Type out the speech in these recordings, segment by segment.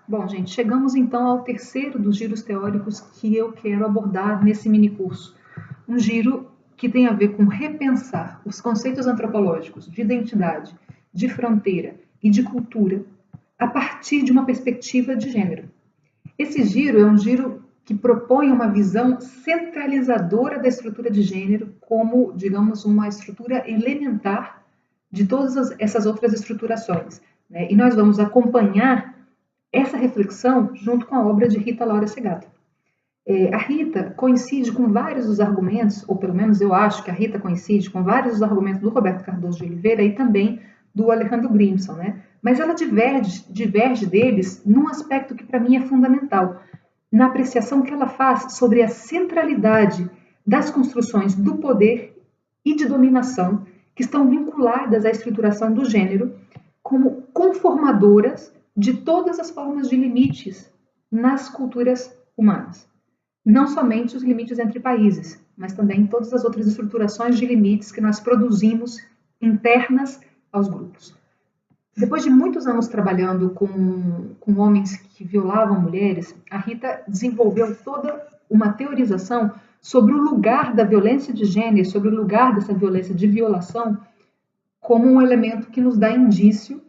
Bom, gente, chegamos então ao terceiro dos giros teóricos que eu quero abordar nesse minicurso. Um giro que tem a ver com repensar os conceitos antropológicos de identidade, de fronteira e de cultura a partir de uma perspectiva de gênero. Esse giro é um giro que propõe uma visão centralizadora da estrutura de gênero como, digamos, uma estrutura elementar de todas essas outras estruturações, né? E nós vamos acompanhar essa reflexão junto com a obra de Rita Laura Segato. A Rita coincide com vários dos argumentos, ou pelo menos eu acho que a Rita coincide com vários dos argumentos do Roberto Cardoso de Oliveira e também do Alejandro Grimson, né? Mas ela diverge deles num aspecto que para mim é fundamental, na apreciação que ela faz sobre a centralidade das construções do poder e de dominação que estão vinculadas à estruturação do gênero como conformadoras de todas as formas de limites nas culturas humanas. Não somente os limites entre países, mas também todas as outras estruturações de limites que nós produzimos internas aos grupos. Depois de muitos anos trabalhando com homens que violavam mulheres, a Rita desenvolveu toda uma teorização sobre o lugar da violência de gênero, sobre o lugar dessa violência de violação, como um elemento que nos dá indício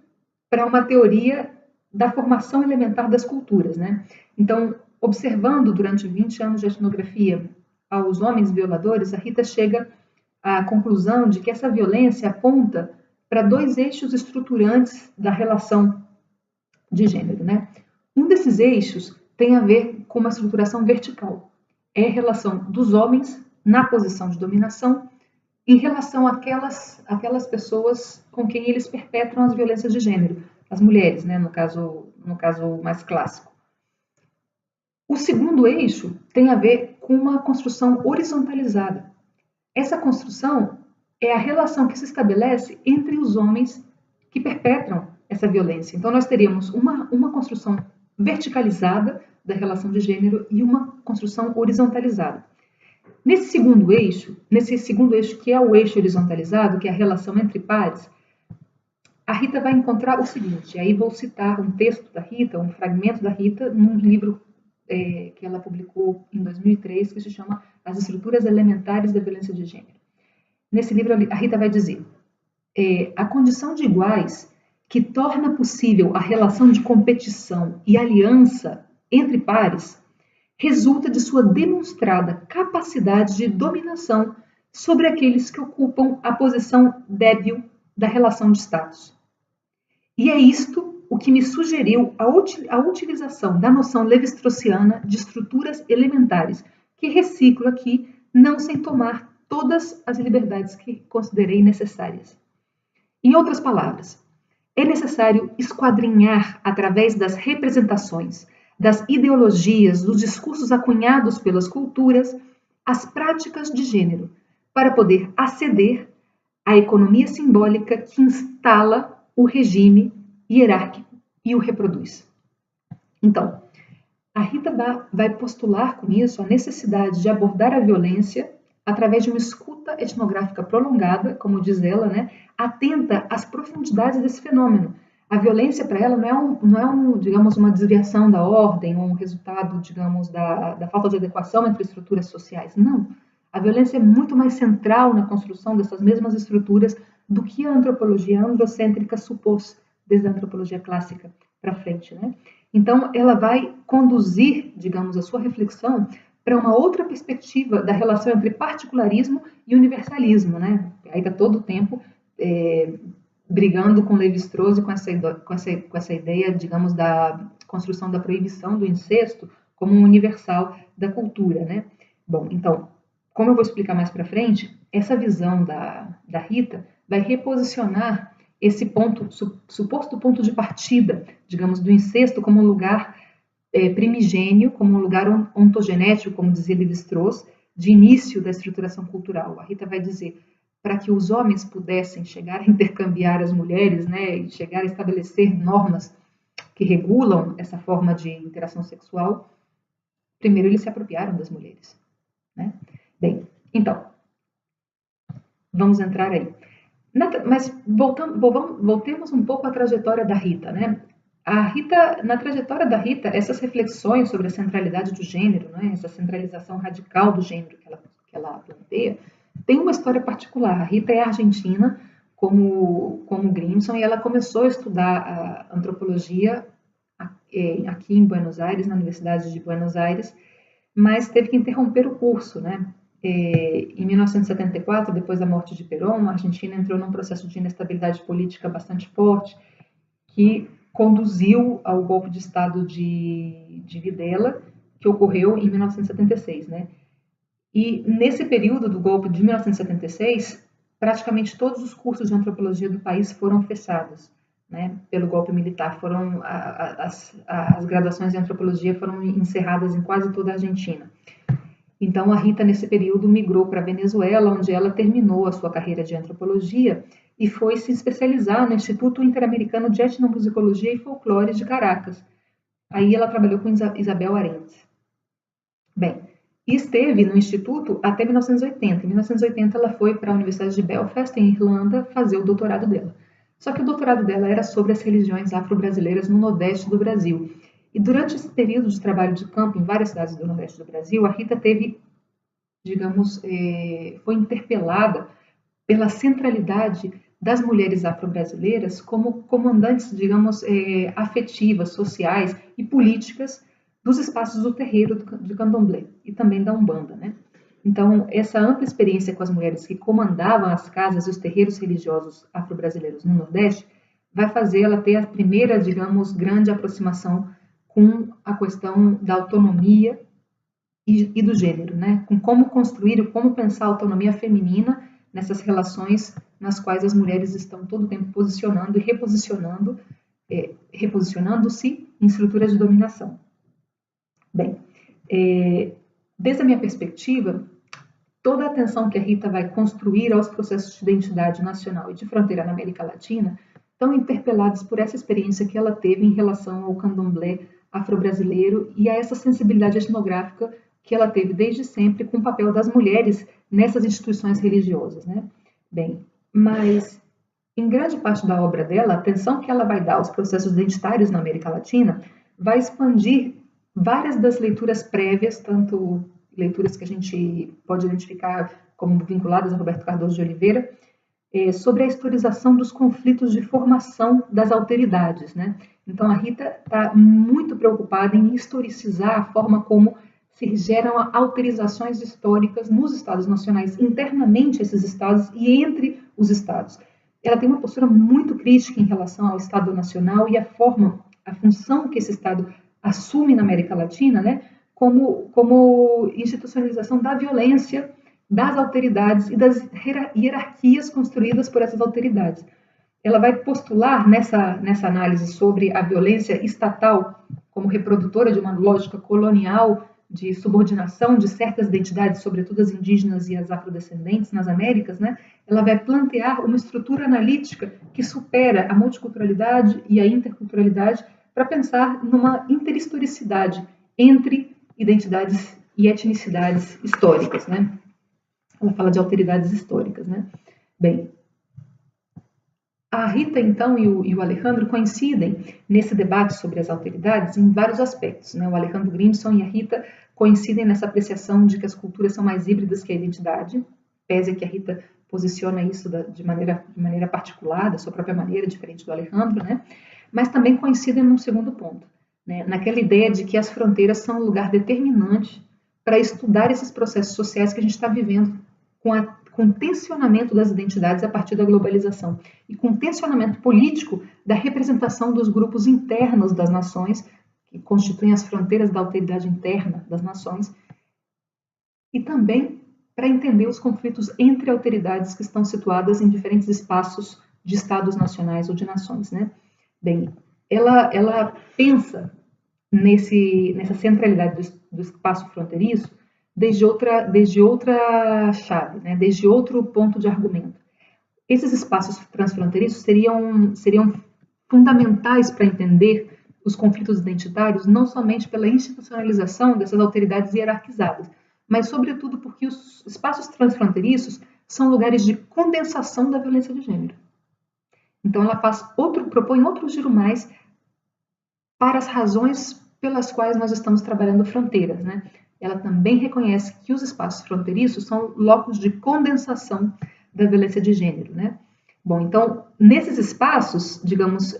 para uma teoria da formação elementar das culturas, né? Então, observando durante 20 anos de etnografia aos homens violadores, a Rita chega à conclusão de que essa violência aponta para dois eixos estruturantes da relação de gênero, né? Um desses eixos tem a ver com uma estruturação vertical. É a relação dos homens na posição de dominação em relação àquelas pessoas com quem eles perpetram as violências de gênero, as mulheres, né, no caso mais clássico. O segundo eixo tem a ver com uma construção horizontalizada. Essa construção é a relação que se estabelece entre os homens que perpetram essa violência. Então, nós teríamos uma construção verticalizada da relação de gênero e uma construção horizontalizada. Nesse segundo eixo que é o eixo horizontalizado, que é a relação entre pares, a Rita vai encontrar o seguinte, aí vou citar um texto da Rita, um fragmento da Rita, num livro que ela publicou em 2003, que se chama As Estruturas Elementares da Violência de Gênero. Nesse livro, a Rita vai dizer, a condição de iguais que torna possível a relação de competição e aliança entre pares resulta de sua demonstrada capacidade de dominação sobre aqueles que ocupam a posição débil da relação de status. E é isto o que me sugeriu a utilização da noção levi-straussiana de estruturas elementares, que reciclo aqui, não sem tomar todas as liberdades que considerei necessárias. Em outras palavras, é necessário esquadrinhar através das representações, das ideologias, dos discursos acunhados pelas culturas, as práticas de gênero, para poder aceder à economia simbólica que instala o regime hierárquico e o reproduz. Então, a Rita vai postular com isso a necessidade de abordar a violência através de uma escuta etnográfica prolongada, como diz ela, né, atenta às profundidades desse fenômeno. A violência para ela não é digamos, uma desviação da ordem, ou um resultado, digamos, da falta de adequação entre estruturas sociais. Não. A violência é muito mais central na construção dessas mesmas estruturas do que a antropologia androcêntrica supôs desde a antropologia clássica para frente, né? Então, ela vai conduzir, digamos, a sua reflexão para uma outra perspectiva da relação entre particularismo e universalismo, né? Aí está todo o tempo brigando com Levi-Strauss e com essa ideia, digamos, da construção da proibição do incesto como um universal da cultura, né? Bom, então, como eu vou explicar mais para frente, essa visão da Rita vai reposicionar esse suposto ponto de partida, digamos, do incesto como um lugar primigênio, como um lugar ontogenético, como dizia Levi-Strauss, de início da estruturação cultural. A Rita vai dizer, para que os homens pudessem chegar a intercambiar as mulheres, né, e chegar a estabelecer normas que regulam essa forma de interação sexual, primeiro eles se apropriaram das mulheres, né? Bem, então, vamos entrar aí. Mas voltemos um pouco à trajetória da Rita, né? A Rita, na trajetória da Rita, essas reflexões sobre a centralidade do gênero, né, essa centralização radical do gênero que ela planteia, tem uma história particular. A Rita é argentina, como Grimson, e ela começou a estudar a antropologia aqui em Buenos Aires, na Universidade de Buenos Aires, mas teve que interromper o curso, né? Em 1974, depois da morte de Perón, a Argentina entrou num processo de inestabilidade política bastante forte, que conduziu ao golpe de Estado de Videla, que ocorreu em 1976, né? E nesse período do golpe de 1976, praticamente todos os cursos de antropologia do país foram fechados, né, pelo golpe militar. As graduações de antropologia foram encerradas em quase toda a Argentina. Então, a Rita, nesse período, migrou para a Venezuela, onde ela terminou a sua carreira de antropologia e foi se especializar no Instituto Interamericano de Etnomusicologia e Folclore de Caracas. Aí ela trabalhou com Isabel Arendt. Bem, e esteve no Instituto até 1980. Em 1980, ela foi para a Universidade de Belfast, em Irlanda, fazer o doutorado dela. Só que o doutorado dela era sobre as religiões afro-brasileiras no Nordeste do Brasil. E durante esse período de trabalho de campo em várias cidades do Nordeste do Brasil, a Rita teve, digamos, foi interpelada pela centralidade das mulheres afro-brasileiras como comandantes, digamos, afetivas, sociais e políticas dos espaços do terreiro de Candomblé e também da Umbanda, né? Então, essa ampla experiência com as mulheres que comandavam as casas e os terreiros religiosos afro-brasileiros no Nordeste vai fazer ela ter a primeira, digamos, grande aproximação com a questão da autonomia e do gênero, né? Com como construir e como pensar a autonomia feminina nessas relações nas quais as mulheres estão todo o tempo posicionando e reposicionando-se em estruturas de dominação. Bem, desde a minha perspectiva, toda a atenção que a Rita vai construir aos processos de identidade nacional e de fronteira na América Latina estão interpelados por essa experiência que ela teve em relação ao candomblé afro-brasileiro e a essa sensibilidade etnográfica que ela teve desde sempre com o papel das mulheres nessas instituições religiosas, né? Bem, mas em grande parte da obra dela, a atenção que ela vai dar aos processos identitários na América Latina vai expandir várias das leituras prévias, tanto leituras que a gente pode identificar como vinculadas a Roberto Cardoso de Oliveira, sobre a historização dos conflitos de formação das alteridades, né? Então, a Rita está muito preocupada em historicizar a forma como se geram alterizações históricas nos estados nacionais, internamente esses estados e entre os estados. Ela tem uma postura muito crítica em relação ao Estado Nacional e a função que esse Estado assume na América Latina, né, como institucionalização da violência, das alteridades e das hierarquias construídas por essas alteridades. Ela vai postular nessa análise sobre a violência estatal como reprodutora de uma lógica colonial de subordinação de certas identidades, sobretudo as indígenas e as afrodescendentes nas Américas, né? Ela vai plantear uma estrutura analítica que supera a multiculturalidade e a interculturalidade para pensar numa interhistoricidade entre identidades e etnicidades históricas, né? Ela fala de alteridades históricas, né? Bem, a Rita, então, e o Alejandro coincidem nesse debate sobre as alteridades em vários aspectos, né? O Alejandro Grimson e a Rita coincidem nessa apreciação de que as culturas são mais híbridas que a identidade, pese que a Rita posiciona isso de maneira particular, da sua própria maneira, diferente do Alejandro, né? Mas também coincidem num segundo ponto, né? Naquela ideia de que as fronteiras são um lugar determinante para estudar esses processos sociais que a gente está vivendo com tensionamento das identidades a partir da globalização e com tensionamento político da representação dos grupos internos das nações, que constituem as fronteiras da alteridade interna das nações, e também para entender os conflitos entre alteridades que estão situadas em diferentes espaços de estados nacionais ou de nações, né? Bem, ela pensa nessa centralidade do espaço fronteiriço desde outra chave, né? Desde outro ponto de argumento. Esses espaços transfronteiriços seriam fundamentais para entender os conflitos identitários, não somente pela institucionalização dessas alteridades hierarquizadas, mas sobretudo porque os espaços transfronteiriços são lugares de condensação da violência de gênero. Então ela propõe outro giro mais para as razões pelas quais nós estamos trabalhando fronteiras, né? Ela também reconhece que os espaços fronteiriços são locos de condensação da violência de gênero, né? Bom, então, nesses espaços, digamos,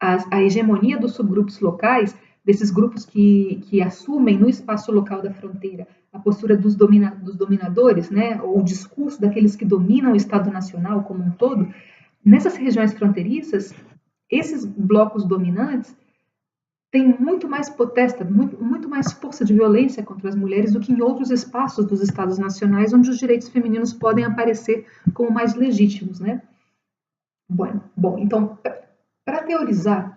a hegemonia dos subgrupos locais, desses grupos que assumem no espaço local da fronteira a postura dos dominadores, né, ou o discurso daqueles que dominam o Estado Nacional como um todo, nessas regiões fronteiriças, esses blocos dominantes têm muito mais potesta, muito mais força de violência contra as mulheres do que em outros espaços dos Estados nacionais, onde os direitos femininos podem aparecer como mais legítimos, né? Bom, então, para teorizar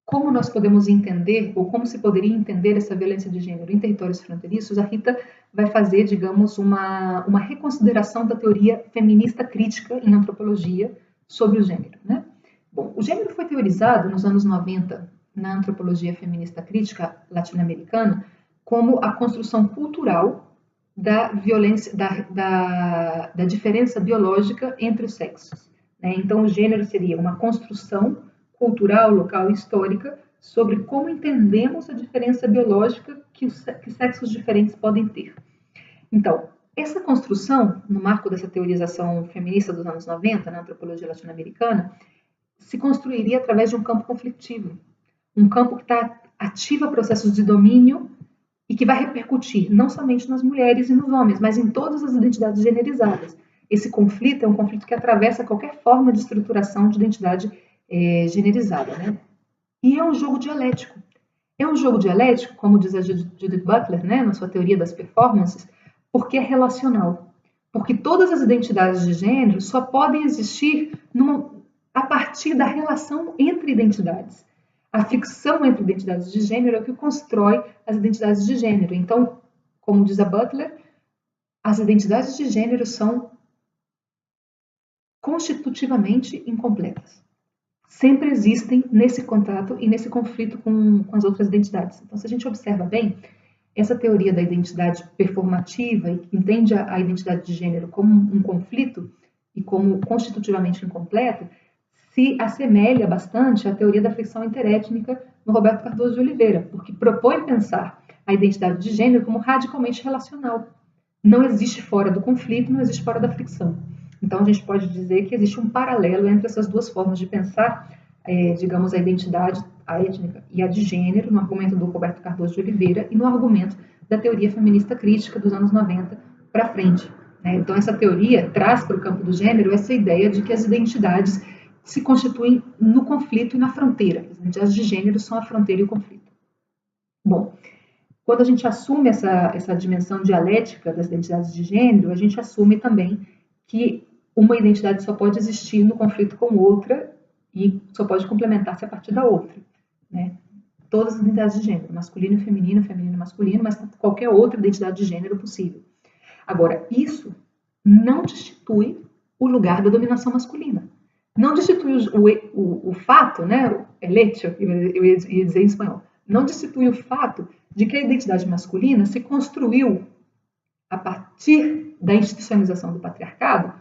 como nós podemos entender, ou como se poderia entender essa violência de gênero em territórios fronteiriços, a Rita vai fazer, digamos, uma reconsideração da teoria feminista crítica em antropologia sobre o gênero, né? Bom, o gênero foi teorizado nos anos 90 na antropologia feminista crítica latino-americana como a construção cultural da violência, da diferença biológica entre os sexos, né? Então, o gênero seria uma construção cultural, local e histórica sobre como entendemos a diferença biológica que sexos diferentes podem ter. Então, essa construção, no marco dessa teorização feminista dos anos 90, na antropologia latino-americana, se construiria através de um campo conflitivo, um campo que ativa processos de domínio e que vai repercutir não somente nas mulheres e nos homens, mas em todas as identidades generizadas. Esse conflito é um conflito que atravessa qualquer forma de estruturação de identidade generalizada, né? E é um jogo dialético. É um jogo dialético, como diz a Judith Butler, né, na sua teoria das performances, porque é relacional. Porque todas as identidades de gênero só podem existir a partir da relação entre identidades. A ficção entre identidades de gênero é o que constrói as identidades de gênero. Então, como diz a Butler, as identidades de gênero são constitutivamente incompletas. Sempre existem nesse contato e nesse conflito com as outras identidades. Então, se a gente observa bem, essa teoria da identidade performativa e que entende a identidade de gênero como um conflito e como constitutivamente incompleta, se assemelha bastante à teoria da fricção interétnica no Roberto Cardoso de Oliveira, porque propõe pensar a identidade de gênero como radicalmente relacional. Não existe fora do conflito, não existe fora da fricção. Então, a gente pode dizer que existe um paralelo entre essas duas formas de pensar, digamos, a identidade, a étnica e a de gênero, no argumento do Roberto Cardoso de Oliveira e no argumento da teoria feminista crítica dos anos 90 para frente, né? Então, essa teoria traz para o campo do gênero essa ideia de que as identidades se constituem no conflito e na fronteira. As identidades de gênero são a fronteira e o conflito. Bom, quando a gente assume essa dimensão dialética das identidades de gênero, a gente assume também que uma identidade só pode existir no conflito com outra e só pode complementar-se a partir da outra, né? Todas as identidades de gênero, masculino e feminino, feminino e masculino, mas qualquer outra identidade de gênero possível. Agora, isso não destitui o lugar da dominação masculina. Não destitui o fato, né? El hecho, eu ia dizer em espanhol, não destitui o fato de que a identidade masculina se construiu a partir da institucionalização do patriarcado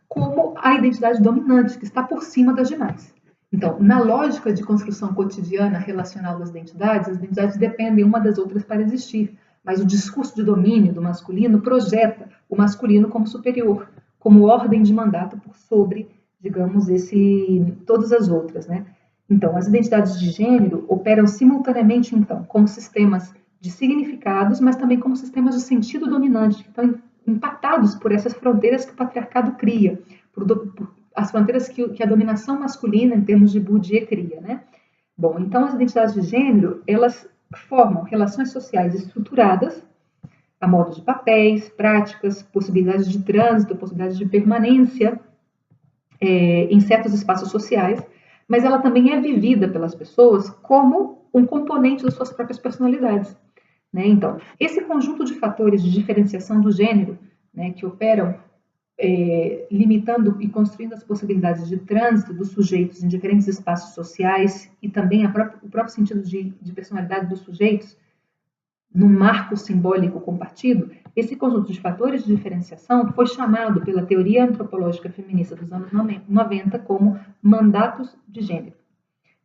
como a identidade dominante, que está por cima das demais. Então, na lógica de construção cotidiana relacional das identidades, as identidades dependem uma das outras para existir, mas o discurso de domínio do masculino projeta o masculino como superior, como ordem de mandato por sobre, digamos, todas as outras, né? Então, as identidades de gênero operam simultaneamente, então, como sistemas de significados, mas também como sistemas de sentido dominante, que estão impactados por essas fronteiras que o patriarcado cria, por as fronteiras que a dominação masculina, em termos de Bourdieu, cria, né? Bom, então as identidades de gênero, elas formam relações sociais estruturadas, a modo de papéis, práticas, possibilidades de trânsito, possibilidades de permanência em certos espaços sociais, mas ela também é vivida pelas pessoas como um componente das suas próprias personalidades, né? Então, esse conjunto de fatores de diferenciação do gênero, né, que operam limitando e construindo as possibilidades de trânsito dos sujeitos em diferentes espaços sociais e também o próprio sentido de personalidade dos sujeitos, no marco simbólico compartido, esse conjunto de fatores de diferenciação foi chamado pela teoria antropológica feminista dos anos 90 como mandatos de gênero.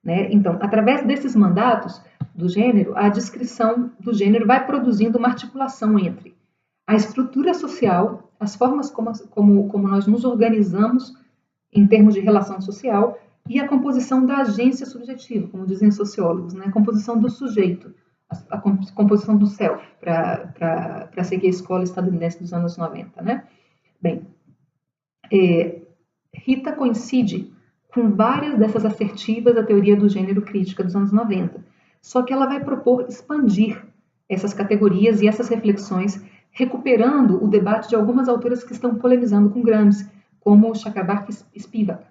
né? Então, através desses mandatos do gênero, a descrição do gênero vai produzindo uma articulação entre a estrutura social, as formas como nós nos organizamos em termos de relação social, e a composição da agência subjetiva, como dizem sociólogos, né? A composição do sujeito, a composição do self, para seguir a escola estadunidense dos anos 90. Né? Bem, Rita coincide com várias dessas assertivas da teoria do gênero crítica dos anos 90, só que ela vai propor expandir essas categorias e essas reflexões, recuperando o debate de algumas autoras que estão polemizando com Gramsci, como Chakrabarti e Spivak,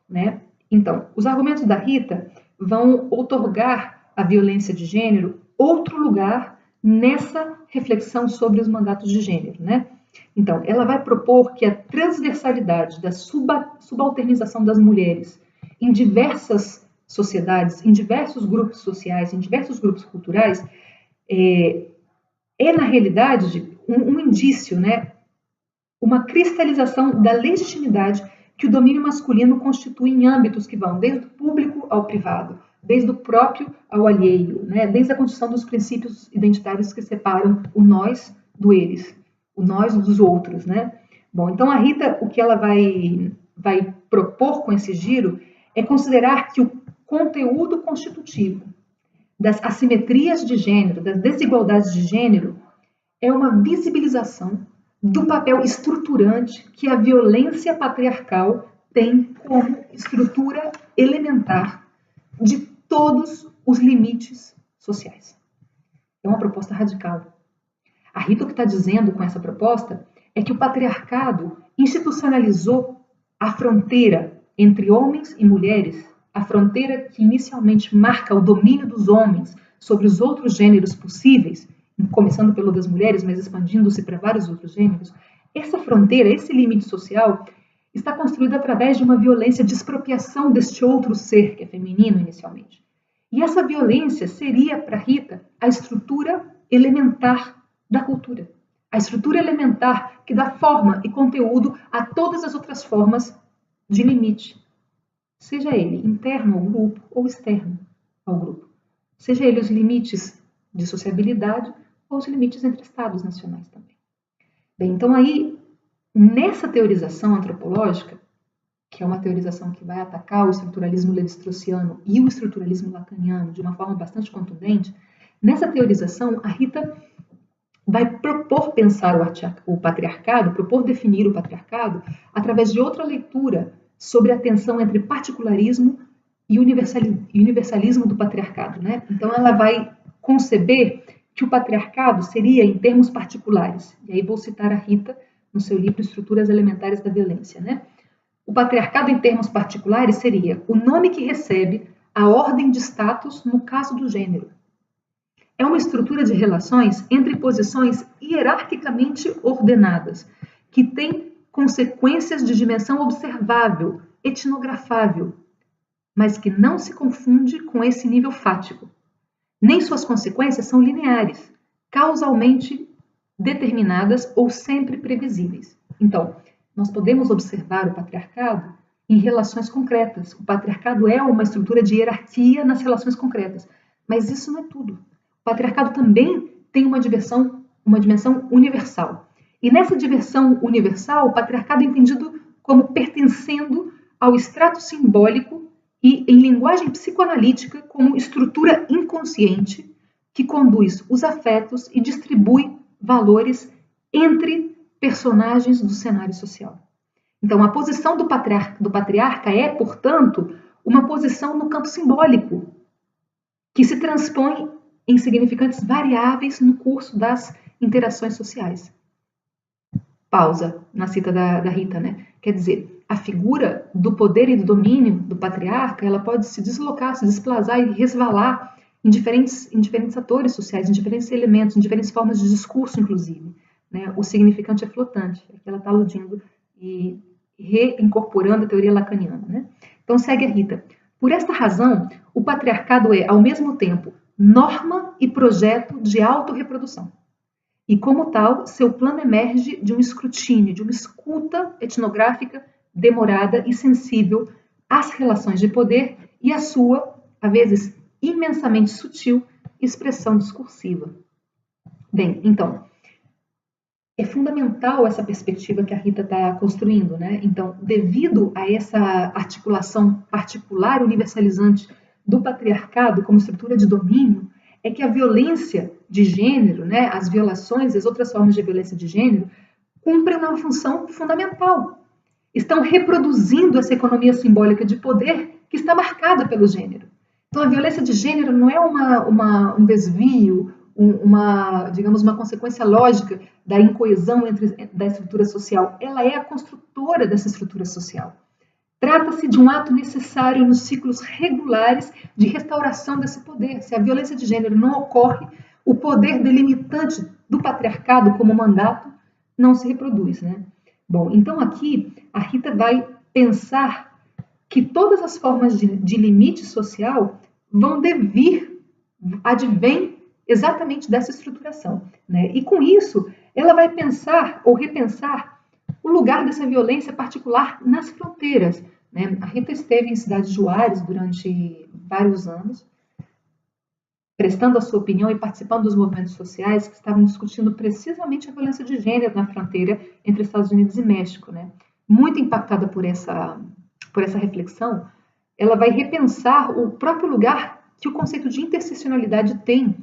né? Então, os argumentos da Rita vão outorgar à violência de gênero outro lugar nessa reflexão sobre os mandatos de gênero, né? Então, ela vai propor que a transversalidade da subalternização das mulheres em diversas sociedades, em diversos grupos sociais, em diversos grupos culturais, na realidade, um indício, né? Uma cristalização da legitimidade que o domínio masculino constitui em âmbitos que vão desde o público ao privado, desde o próprio ao alheio, né? Desde a construção dos princípios identitários que separam o nós do eles, o nós dos outros, né? Bom, então a Rita, o que ela vai propor com esse giro é considerar que o conteúdo constitutivo das assimetrias de gênero, das desigualdades de gênero, é uma visibilização do papel estruturante que a violência patriarcal tem como estrutura elementar de todos os limites sociais. É uma proposta radical. A Rita, o que está dizendo com essa proposta é que o patriarcado institucionalizou a fronteira entre homens e mulheres, a fronteira que inicialmente marca o domínio dos homens sobre os outros gêneros possíveis, começando pelo das mulheres, mas expandindo-se para vários outros gêneros. Essa fronteira, esse limite social, está construído através de uma violência de expropriação deste outro ser, que é feminino inicialmente. E essa violência seria, para Rita, a estrutura elementar da cultura. A estrutura elementar que dá forma e conteúdo a todas as outras formas de limite. Seja ele interno ao grupo ou externo ao grupo. Seja ele os limites de sociabilidade ou os limites entre estados nacionais também. Bem, então aí, nessa teorização antropológica, que é uma teorização que vai atacar o estruturalismo levi-straussiano e o estruturalismo lacaniano de uma forma bastante contundente, nessa teorização, a Rita vai propor pensar o patriarcado, propor definir o patriarcado através de outra leitura sobre a tensão entre particularismo e universalismo do patriarcado, né? Então ela vai conceber que o patriarcado seria em termos particulares. E aí vou citar a Rita no seu livro Estruturas Elementares da Violência, né? O patriarcado em termos particulares seria o nome que recebe a ordem de status no caso do gênero. É uma estrutura de relações entre posições hierarquicamente ordenadas, que tem consequências de dimensão observável, etnografável, mas que não se confunde com esse nível fático. Nem suas consequências são lineares, causalmente determinadas ou sempre previsíveis. Então, nós podemos observar o patriarcado em relações concretas. O patriarcado é uma estrutura de hierarquia nas relações concretas, mas isso não é tudo. O patriarcado também tem uma dimensão universal. E nessa dimensão universal, o patriarcado é entendido como pertencendo ao extrato simbólico e, em linguagem psicoanalítica, como estrutura inconsciente que conduz os afetos e distribui valores entre personagens do cenário social. Então, a posição do patriarca é, portanto, uma posição no campo simbólico, que se transpõe em significantes variáveis no curso das interações sociais. Pausa na cita da Rita, né? Quer dizer, a figura do poder e do domínio do patriarca, ela pode se deslocar, se desplazar e resvalar em diferentes atores sociais, em diferentes elementos, em diferentes formas de discurso, inclusive. Né? O significante é flotante, é que ela está aludindo e reincorporando a teoria lacaniana. Né? Então, segue a Rita. Por esta razão, o patriarcado é, ao mesmo tempo, norma e projeto de autorreprodução. E, como tal, seu plano emerge de um escrutínio, de uma escuta etnográfica demorada e sensível às relações de poder e à sua a vezes imensamente sutil, expressão discursiva. Bem, então, é fundamental essa perspectiva que a Rita está construindo, né? Então, devido a essa articulação particular e universalizante do patriarcado como estrutura de domínio, é que a violência de gênero, né, as violações, as outras formas de violência de gênero, cumprem uma função fundamental. Estão reproduzindo essa economia simbólica de poder que está marcada pelo gênero. Então, a violência de gênero não é um desvio, digamos, uma consequência lógica da incoesão da estrutura social. Ela é a construtora dessa estrutura social. Trata-se de um ato necessário nos ciclos regulares de restauração desse poder. Se a violência de gênero não ocorre, o poder delimitante do patriarcado como mandato não se reproduz, né? Bom, então aqui a Rita vai pensar que todas as formas de limite social advêm exatamente dessa estruturação, né? E com isso, ela vai pensar ou repensar o lugar dessa violência particular nas fronteiras, né? A Rita esteve em Cidade de Juárez durante vários anos, prestando a sua opinião e participando dos movimentos sociais que estavam discutindo precisamente a violência de gênero na fronteira entre Estados Unidos e México, né? Muito impactada por essa reflexão, ela vai repensar o próprio lugar que o conceito de interseccionalidade tem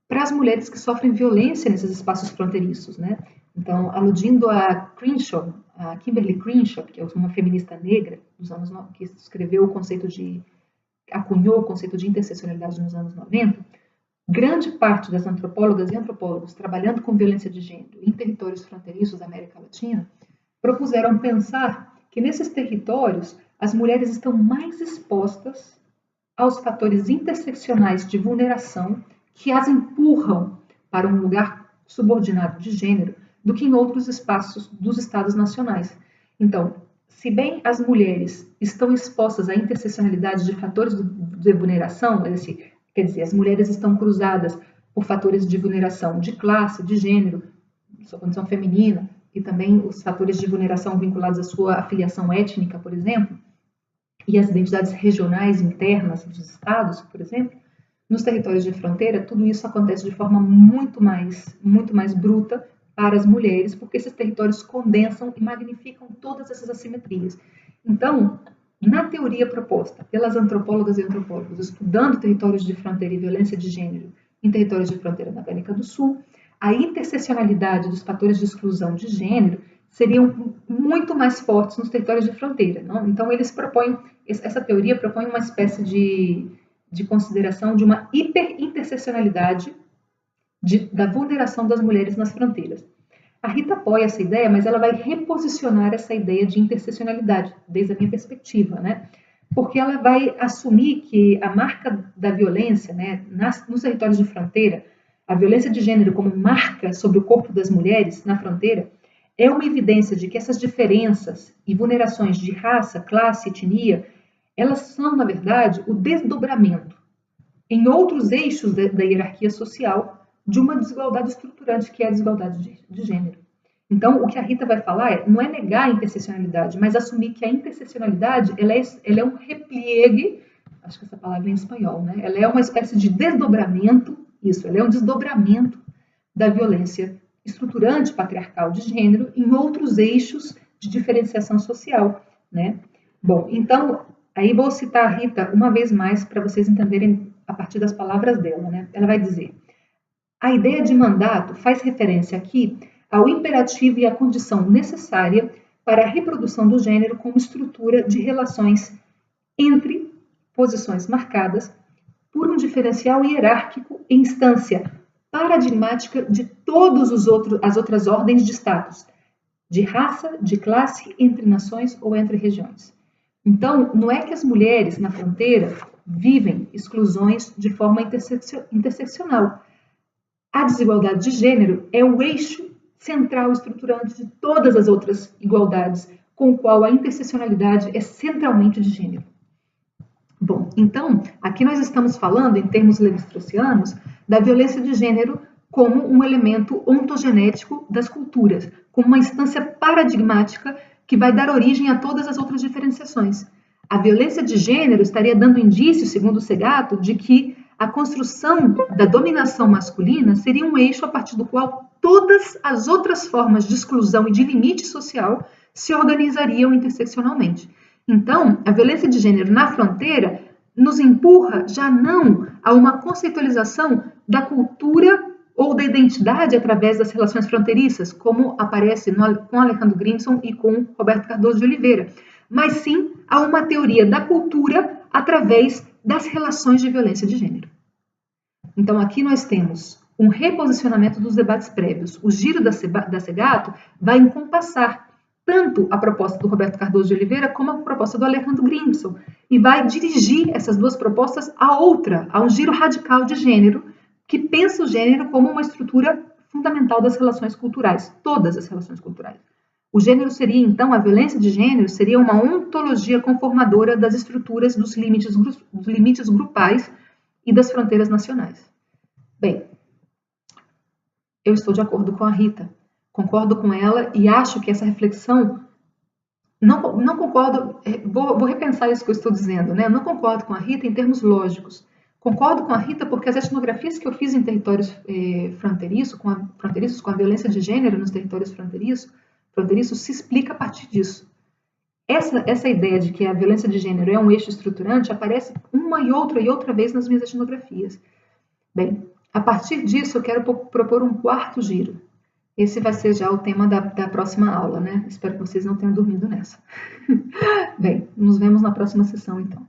para as mulheres que sofrem violência nesses espaços fronteiriços, né? Então, aludindo a Crenshaw, a Kimberly Crenshaw, que é uma feminista negra dos anos que acuñou o conceito de interseccionalidade nos anos 90, grande parte das antropólogas e antropólogos trabalhando com violência de gênero em territórios fronteiriços da América Latina propuseram pensar que nesses territórios as mulheres estão mais expostas aos fatores interseccionais de vulneração que as empurram para um lugar subordinado de gênero do que em outros espaços dos estados nacionais. Então, se bem as mulheres estão expostas à interseccionalidade de fatores de vulneração, quer dizer, as mulheres estão cruzadas por fatores de vulneração de classe, de gênero, sua condição feminina, e também os fatores de vulneração vinculados à sua afiliação étnica, por exemplo, e as identidades regionais internas dos estados, por exemplo, nos territórios de fronteira, tudo isso acontece de forma muito mais bruta para as mulheres, porque esses territórios condensam e magnificam todas essas assimetrias. Então, na teoria proposta pelas antropólogas e antropólogos estudando territórios de fronteira e violência de gênero em territórios de fronteira na América do Sul, a interseccionalidade dos fatores de exclusão de gênero seriam muito mais fortes nos territórios de fronteira, não? Então, essa teoria propõe uma espécie de consideração de uma hiperinterseccionalidade da vulneração das mulheres nas fronteiras. A Rita apoia essa ideia, mas ela vai reposicionar essa ideia de interseccionalidade, desde a minha perspectiva, né? Porque ela vai assumir que a marca da violência, né, nos territórios de fronteira, a violência de gênero como marca sobre o corpo das mulheres na fronteira, é uma evidência de que essas diferenças e vulnerações de raça, classe, etnia, elas são, na verdade, o desdobramento em outros eixos da hierarquia social de uma desigualdade estruturante, que é a desigualdade de gênero. Então, o que a Rita vai falar não é negar a interseccionalidade, mas assumir que a interseccionalidade ela é um repliegue, acho que essa palavra é em espanhol, né? Ela é uma espécie de desdobramento, ela é um desdobramento da violência estruturante patriarcal de gênero em outros eixos de diferenciação social, né? Bom, então, aí vou citar a Rita uma vez mais para vocês entenderem a partir das palavras dela, né? Ela vai dizer: a ideia de mandato faz referência aqui ao imperativo e à condição necessária para a reprodução do gênero como estrutura de relações entre posições marcadas por um diferencial hierárquico e instância paradigmática de todas as outras ordens de status, de raça, de classe, entre nações ou entre regiões. Então, não é que as mulheres na fronteira vivem exclusões de forma interseccional. A desigualdade de gênero é o eixo central estruturante de todas as outras igualdades, com o qual a interseccionalidade é centralmente de gênero. Bom, então, aqui nós estamos falando, em termos levi-straussianos, da violência de gênero como um elemento ontogenético das culturas, como uma instância paradigmática que vai dar origem a todas as outras diferenciações. A violência de gênero estaria dando indício, segundo o Segato, de que a construção da dominação masculina seria um eixo a partir do qual todas as outras formas de exclusão e de limite social se organizariam interseccionalmente. Então, a violência de gênero na fronteira nos empurra já não a uma conceitualização da cultura ou da identidade através das relações fronteiriças, como aparece com Alejandro Grimson e com Roberto Cardoso de Oliveira, mas sim a uma teoria da cultura através das relações de violência de gênero. Então, aqui nós temos um reposicionamento dos debates prévios. O giro da Segato vai encompassar tanto a proposta do Roberto Cardoso de Oliveira como a proposta do Alejandro Grimson, e vai dirigir essas duas propostas a um giro radical de gênero, que pensa o gênero como uma estrutura fundamental das relações culturais, todas as relações culturais. O gênero seria, então, a violência de gênero seria uma ontologia conformadora das estruturas dos limites grupais e das fronteiras nacionais. Bem, eu estou de acordo com a Rita, concordo com ela e acho que essa reflexão, não concordo, vou repensar isso que eu estou dizendo, né? Não concordo com a Rita em termos lógicos. Concordo com a Rita porque as etnografias que eu fiz em territórios fronteiriços, com a violência de gênero nos territórios fronteiriços se explica a partir disso. Essa ideia de que a violência de gênero é um eixo estruturante aparece uma e outra vez nas minhas etnografias. Bem, a partir disso eu quero propor um quarto giro. Esse vai ser já o tema da próxima aula, né? Espero que vocês não tenham dormido nessa. Bem, nos vemos na próxima sessão, então.